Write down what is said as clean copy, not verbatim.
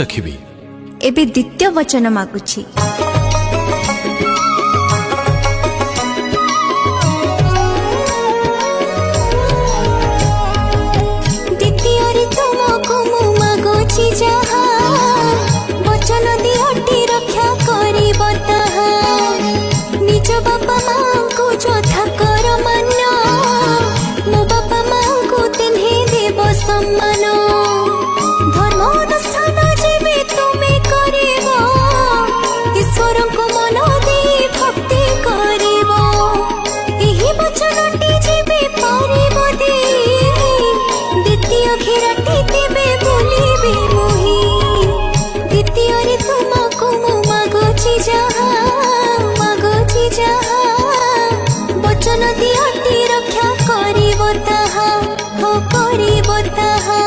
रखिबी एबे द्वितीय वचन मागुछि। द्वितीय रे तुमको मु मागुछि जहा वचन दियटी रक्षा करिब ताहा निज बापा मां को जोथा कर मान मो बापा मां को तिन्हे देव सम्मान धर्म अनुष्ठान जेबे तुमे करिब ईश्वर को मन दे भक्ति करिब एही वचनटी जेबे पारिब दे द्वितीय घेराटी तेबे बोलिबे मोहि द्वितीय रे तुमको मु मागुछि जहा वचन दियटी रक्षा करिब ताहा हो करिब ताहा।